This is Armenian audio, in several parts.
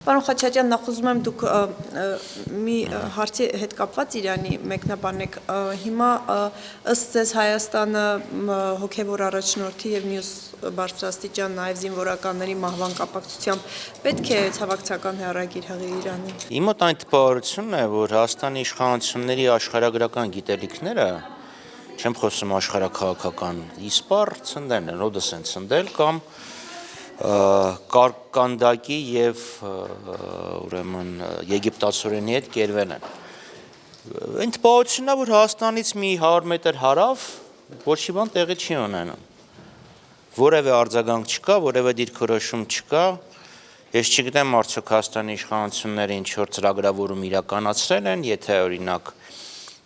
Պարոն Խաչատյան, նախ ուզում եմ դուք մի հարցի հետ կապված Իրանի մեկնաբանեք, հիմա ըստ ձեզ Հայաստանը հոգևոր առաջնորդի եւ մյուս բարձրաստիճան նաեւ զինվորականների մահվան կապակցությամբ պետք է ցավակցական հեռագիր հղի Իրանին։ Իմ մոտ այն տպավորությունն է, որ Հայաստանի իշխանությունների աշխարհագրական գիտելիքները, չեմ խոսում աշխարհաքաղաքական, իսպառ ցնդեն են, ոդս են ցնդել կամ կարկանդակի եւ ուրեմն եգիպտացորենի հետ կերվել են։ Այն տպավորությունն է, որ Հայաստանից մի 100 մետր հարավ ոչի բան տեղի չի ունենում։ Որևէ արձագանք չկա, որևէ դիրքորոշում չկա։ Ես չգիտեմ արդյոք Հայաստանի իշխանությունները ինչ որ ծրագրավորում իրականացրել են, եթե օրինակ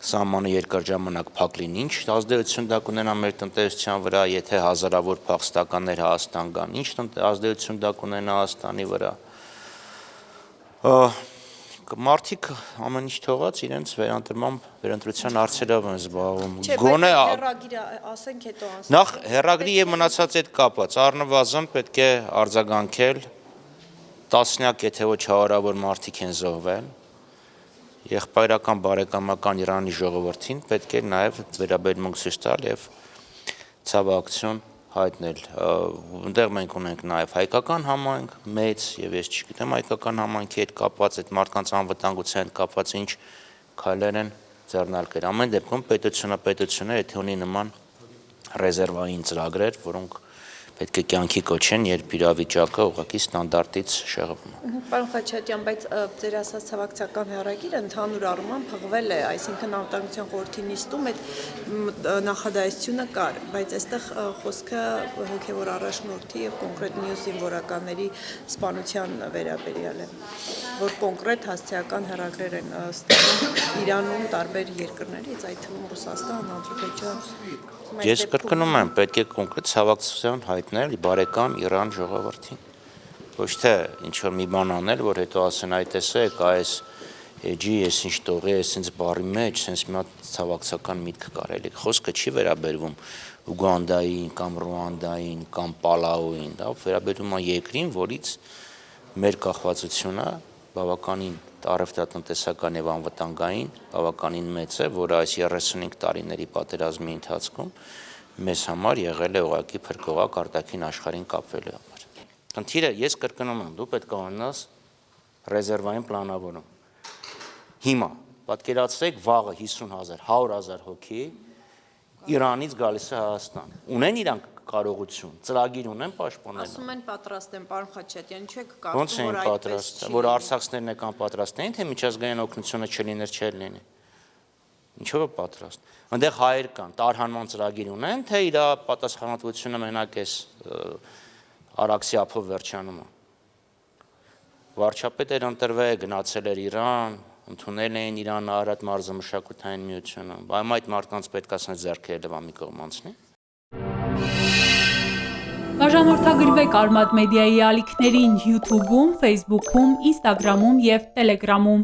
սահմանը երկար ժամանակ փակ լինի, ինչ ազդեցություն դա կունենա մեր տնտեսության վրա, եթե հազարավոր փախստականներ Հայաստան գան, ինչ ազդեցություն դա կունենա Հայաստանի վրա։ Մարդիկ ամեն ինչ թողած իրենց վերընտրության հարցերով են զբաղվում։ Գոնե հեռագիրը ասենք հետո անցնենք։ Նախ հեռագրի եւ մնացած այդ կապված առնվազն պետք է արձագանքել տասնյակ, եթե ոչ հարյուրավոր մարդիկ են զոհվել։ Եղբայրական բարեկամական Իրանի ժողովրդին պետք է նաև վերաբերմունք ցույց տալ եւ ցավակցություն հայտնել։ Այնտեղ մենք ունենք նաև հայկական համայնք, մեծ եւ ես չգիտեմ հայկական համայնքի հետ կապված այդ մարդկանց անվտանգության հետ կապված ինչ քայլեր են ձեռնարկել։ Ամեն դեպքում պետությունը եթե ունի նման ռեզերվային ծրագրեր, որոնք պետք է կյանքի կոչեն, երբ իրավիճակը ուղղակի ստանդարտից շեղվում է։ Պարոն Խաչատյան, բայց ձեր ասած ցավակցական հեռագիրը ընդհանուր առմամբ փղվել է, այսինքն անվտանգության խորհրդի նիստում այդ նախադասությունը կար, բայց այստեղ խոսքը հոգևոր առաջնորդի եւ կոնկրետ մյուս զինվորականների սպանության վերաբերյալ է, որ կոնկրետ հասցեական հեռագրեր են ստանում Իրանում տարբեր երկրներից, այդ թվում Ռուսաստան, Ադրբեջան։ Ես կրկնում եմ, պետք է կոնկրետ ցավակցություն հայտնել բարեկամ Իրան ժողովրդին։ Ոչ թե ինչ որ մի բան անել, որ հետո ասեն այ տեսեք, այս էջի, ես ինչ տողի, ես ինձ բարի մեջ, sense մի հատ ցավակցական միտք կար, էլի խոսքը չի վերաբերվում Ուգանդային կամ Ռուանդային կամ Պալաուին, դա վերաբերվում է երկրին, որից մեր կախվածությունը բավականին առևտրատնտեսական եւ անվտանգային բավականին մեծ է, որը այս 35 տարիների պատերազմի ընթացքում մեզ համար եղել է ուղղակի փրկողակ արտաքին աշխարհին կապվելու համար։ Խնդիրը ես կրկնում եմ, դու պետք է ունենաս ռեզերվային պլանավորում։ Հիմա պատկերացրեք վաղը 50,000, 100,000 հոգի Իրանից գալիս է Հայաստան։ Ունեն իրանք կարողություն, ծրագիր ունեն պաշտպանելու։ Ասում են պատրաստ են, պարոն Խաչատյան, ինչու եք Ոնց կարծում, են որ այդպես պատրաստ, չի։ որ արցախցիներն եկան պատրաստ էին, թե միջազգային օգնությունը չլիներ, չէր լինի։ Ինչով է պատրաստ։ Այնտեղ հայեր կան, տարհանման ծրագիր ունեն, թե իր պատասխանատվությունը մենակ էս Արաքսի ափով վերջանում է։ Վարչապետ էր ընտրվել, գնացել էր Իրան, ընդունել էին Իրան Արարատ մարզամշակութային միությունը։ Բայց այդ մարդկանց պետք է ասած ձեռքերը լվա մի կողմ անցնի։ Բաժանորդագրվեք Արմադ մեդիայի ալիքներին YouTube-ում, Facebook-ում, Instagram-ում և Telegram-ում։